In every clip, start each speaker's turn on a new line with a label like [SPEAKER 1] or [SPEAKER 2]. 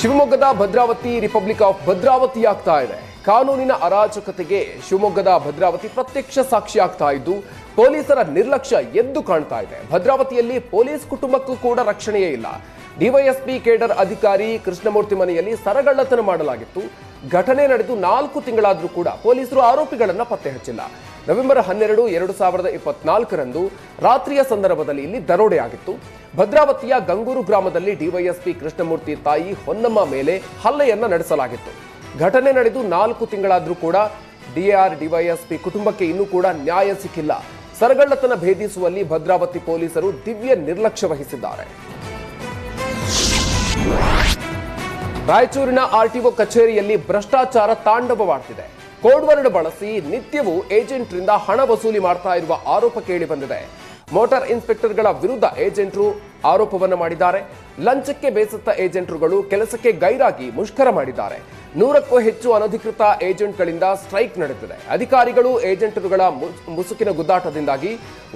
[SPEAKER 1] ಶಿವಮೊಗ್ಗದ Bhadravati republic of Bhadravati ಆಗ್ತಾ ಇದೆ. ಕಾನೂನಿನ ಅರಾಜಕತೆಗೆ ಶಿವಮೊಗ್ಗದ ಭದ್ರಾವತಿ ಪ್ರತ್ಯಕ್ಷ ಸಾಕ್ಷಿ ಆಗ್ತಾ ಇದ್ದು ಪೊಲೀಸರ ನಿರ್ಲಕ್ಷ್ಯ ಎದ್ದು ಕಾಣ್ತಾ ಇದೆ. ಭದ್ರಾವತಿಯಲ್ಲಿ ಪೊಲೀಸ್ ಕುಟುಂಬಕ್ಕೂ ಕೂಡ ರಕ್ಷಣೆಯೇ ಇಲ್ಲ. ಡಿವೈಎಸ್ಪಿ ಕೇಡರ್ ಅಧಿಕಾರಿ ಕೃಷ್ಣಮೂರ್ತಿ ಮನೆಯಲ್ಲಿ ಸರಗಳ್ಳತನ ಮಾಡಲಾಗಿತ್ತು. ಘಟನೆ ನಡೆದು 4 ತಿಂಗಳಾದರೂ ಕೂಡ ಪೊಲೀಸರು ಆರೋಪಿಗಳನ್ನು ಪತ್ತೆ ಹಚ್ಚಿಲ್ಲ. ನವೆಂಬರ್ 12, 2024ರಂದು ರಾತ್ರಿಯ ಸಂದರ್ಭದಲ್ಲಿ ಇಲ್ಲಿ ದರೋಡೆಯಾಗಿತ್ತು. ಭದ್ರಾವತಿಯ ಗಂಗೂರು ಗ್ರಾಮದಲ್ಲಿ ಡಿವೈಎಸ್ಪಿ ಕೃಷ್ಣಮೂರ್ತಿ ತಾಯಿ ಹೊನ್ನಮ್ಮ ಮೇಲೆ ಹಲ್ಲೆಯನ್ನ ನಡೆಸಲಾಗಿತ್ತು. ಘಟನೆ ನಡೆದು 4 ತಿಂಗಳಾದರೂ ಕೂಡ ಡಿವೈಎಸ್ಪಿ ಕುಟುಂಬಕ್ಕೆ ಇನ್ನೂ ಕೂಡ ನ್ಯಾಯ ಸಿಕ್ಕಿಲ್ಲ. ಸರಗಳ್ಳತನ ಭೇದಿಸುವಲ್ಲಿ ಭದ್ರಾವತಿ ಪೊಲೀಸರು ದಿವ್ಯ ನಿರ್ಲಕ್ಷ್ಯ ವಹಿಸಿದ್ದಾರೆ. ರಾಯಚೂರಿನ ಆರ್ಟಿಒ ಕಚೇರಿಯಲ್ಲಿ ಭ್ರಷ್ಟಾಚಾರ ತಾಂಡವವಾಡ್ತಿದೆ. ಕೋಡ್ ವರ್ಡ್ ಬಳಸಿ ನಿತ್ಯವೂ ಏಜೆಂಟ್ರಿಂದ ಹಣ ವಸೂಲಿ ಮಾಡ್ತಾ ಇರುವ ಆರೋಪ ಕೇಳಿ ಬಂದಿದೆ. ಮೋಟಾರ್ ಇನ್ಸ್ಪೆಕ್ಟರ್ಗಳ ವಿರುದ್ಧ ಏಜೆಂಟರು ಆರೋಪವನ್ನು ಮಾಡಿದ್ದಾರೆ. ಲಂಚಕ್ಕೆ ಬೇಸತ್ತ ಏಜೆಂಟರುಗಳು ಕೆಲಸಕ್ಕೆ ಗೈರಾಗಿ ಮುಷ್ಕರ ಮಾಡಿದ್ದಾರೆ. 100ಕ್ಕೂ ಹೆಚ್ಚು ಅನಧಿಕೃತ ಏಜೆಂಟ್ಗಳಿಂದ ಸ್ಟ್ರೈಕ್ ನಡೆದಿದೆ. ಅಧಿಕಾರಿಗಳು ಏಜೆಂಟರುಗಳ ಮುಸುಕಿನ ಗುದ್ದಾಟದಿಂದಾಗಿ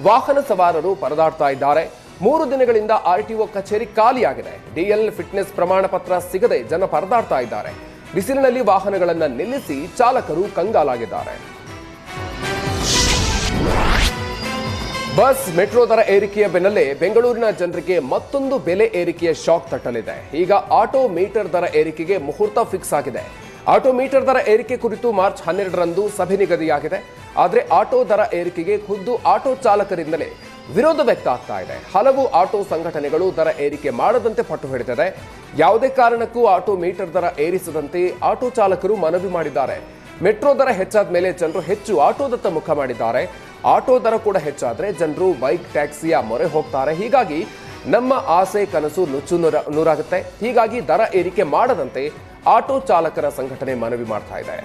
[SPEAKER 1] ವಾಹನ ಸವಾರರು ಪರದಾಡ್ತಾ ಇದ್ದಾರೆ. 3 ದಿನಗಳಿಂದ ಆರ್ಟಿಒ ಕಚೇರಿ ಖಾಲಿಯಾಗಿದೆ. ಡಿಎಲ್ ಫಿಟ್ನೆಸ್ ಪ್ರಮಾಣ ಪತ್ರ ಸಿಗದೆ ಜನ ಪರದಾಡ್ತಾ ಇದ್ದಾರೆ. ಬಿಸಿಲಿನಲ್ಲಿ ವಾಹನಗಳನ್ನು ನಿಲ್ಲಿಸಿ ಚಾಲಕರು ಕಂಗಾಲಾಗಿದ್ದಾರೆ. ಬಸ್ ಮೆಟ್ರೋ ದರ ಏರಿಕೆಯ ಬೆನ್ನಲ್ಲೇ ಬೆಂಗಳೂರಿನ ಜನರಿಗೆ ಮತ್ತೊಂದು ಬೆಲೆ ಏರಿಕೆಯ ಶಾಕ್ ತಟ್ಟಲಿದೆ. ಈಗ ಆಟೋ ಮೀಟರ್ ದರ ಏರಿಕೆಗೆ ಮುಹೂರ್ತ ಫಿಕ್ಸ್ ಆಗಿದೆ. ಆಟೋ ಮೀಟರ್ ದರ ಏರಿಕೆ ಕುರಿತು ಮಾರ್ಚ್ 12ರಂದು ಸಭೆ ನಿಗದಿಯಾಗಿದೆ. ಆದರೆ ಆಟೋ ದರ ಏರಿಕೆಗೆ ಖುದ್ದು ಆಟೋ ಚಾಲಕರಿಂದಲೇ ವಿರೋಧ ವ್ಯಕ್ತ ಆಗ್ತಾ ಇದೆ. ಹಲವು ಆಟೋ ಸಂಘಟನೆಗಳು ದರ ಏರಿಕೆ ಮಾಡದಂತೆ ಪಟ್ಟು ಹಿಡಿದಿದೆ. ಯಾವುದೇ ಕಾರಣಕ್ಕೂ ಆಟೋ ಮೀಟರ್ ದರ ಏರಿಸದಂತೆ ಆಟೋ ಚಾಲಕರು ಮನವಿ ಮಾಡಿದ್ದಾರೆ. ಮೆಟ್ರೋ ದರ ಹೆಚ್ಚಾದ ಮೇಲೆ ಜನರು ಹೆಚ್ಚು ಆಟೋದತ್ತ ಮುಖ ಮಾಡಿದ್ದಾರೆ. ಆಟೋ ದರ ಕೂಡ ಹೆಚ್ಚಾದ್ರೆ ಜನರು ಬೈಕ್ ಟ್ಯಾಕ್ಸಿಯ ಮೊರೆ ಹೋಗ್ತಾರೆ. ಹೀಗಾಗಿ ನಮ್ಮ ಆಸೆ ಕನಸು ನುಚ್ಚು ನೂರಾಗುತ್ತೆ. ಹೀಗಾಗಿ ದರ ಏರಿಕೆ ಮಾಡದಂತೆ ಆಟೋ ಚಾಲಕರ ಸಂಘಟನೆ ಮನವಿ ಮಾಡ್ತಾ ಇದೆ.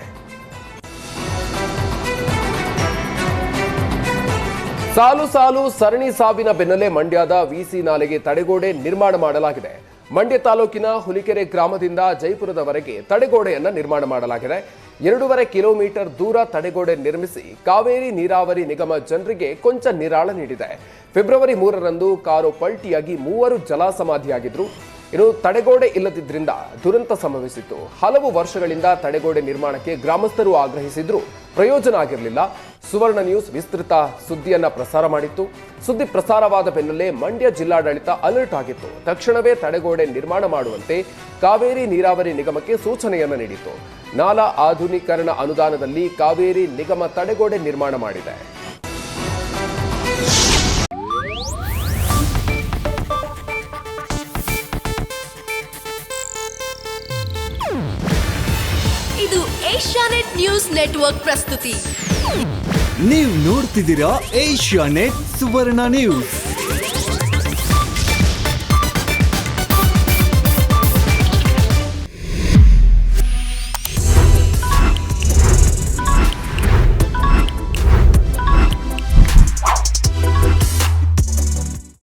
[SPEAKER 1] ಸಾಲು ಸಾಲು ಸರಣಿ ಸಾವಿನ ಬೆನ್ನಲ್ಲೇ ಮಂಡ್ಯದ ವಿಸಿ ನಾಲೆಗೆ ತಡೆಗೋಡೆ ನಿರ್ಮಾಣ ಮಾಡಲಾಗಿದೆ. ಮಂಡ್ಯ ತಾಲೂಕಿನ ಹುಲಿಕೆರೆ ಗ್ರಾಮದಿಂದ ಜೈಪುರದವರೆಗೆ ತಡೆಗೋಡೆಯನ್ನ ನಿರ್ಮಾಣ ಮಾಡಲಾಗಿದೆ. 2.5 ಕಿಲೋಮೀಟರ್ ದೂರ ತಡೆಗೋಡೆ ನಿರ್ಮಿಸಿ ಕಾವೇರಿ ನೀರಾವರಿ ನಿಗಮ ಜನರಿಗೆ ಕೊಂಚ ನಿರಾಳ ನೀಡಿದೆ. ಫೆಬ್ರವರಿ 3ರಂದು ಕಾರು ಪಲ್ಟಿಯಾಗಿ 3 ಜಲಸಮಾಧಿಯಾಗಿದ್ರು. ಇನ್ನು ತಡೆಗೋಡೆ ಇಲ್ಲದಿದ್ದರಿಂದ ದುರಂತ ಸಂಭವಿಸಿತ್ತು. ಹಲವು ವರ್ಷಗಳಿಂದ ತಡೆಗೋಡೆ ನಿರ್ಮಾಣಕ್ಕೆ ಗ್ರಾಮಸ್ಥರು ಆಗ್ರಹಿಸಿದ್ರು, ಪ್ರಯೋಜನ ಆಗಿರಲಿಲ್ಲ. ಸುವರ್ಣ ನ್ಯೂಸ್ ವಿಸ್ತೃತ ಸುದ್ದಿಯನ್ನ ಪ್ರಸಾರ ಮಾಡಿತ್ತು. ಸುದ್ದಿ ಪ್ರಸಾರವಾದ ಬೆನ್ನಲ್ಲೇ ಮಂಡ್ಯ ಜಿಲ್ಲಾಡಳಿತ ಅಲರ್ಟ್ ಆಗಿತ್ತು. ತಕ್ಷಣವೇ ತಡೆಗೋಡೆ ನಿರ್ಮಾಣ ಮಾಡುವಂತೆ ಕಾವೇರಿ ನೀರಾವರಿ ನಿಗಮಕ್ಕೆ ಸೂಚನೆಯನ್ನ ನೀಡಿತ್ತು. ನಾಲಾ ಆಧುನೀಕರಣ ಅನುದಾನದಲ್ಲಿ ಕಾವೇರಿ ನಿಗಮ ತಡೆಗೋಡೆ ನಿರ್ಮಾಣ ಮಾಡಿದೆ.
[SPEAKER 2] ಇದು ಏಷ್ಯಾನೆಟ್ ನ್ಯೂಸ್ ನೆಟ್ವರ್ಕ್ ಪ್ರಸ್ತುತಿ.
[SPEAKER 3] ನೀವು ನೋಡ್ತಿದ್ದೀರಾ ಏಷ್ಯಾನೆಟ್ ಸುವರ್ಣ ನ್ಯೂಸ್.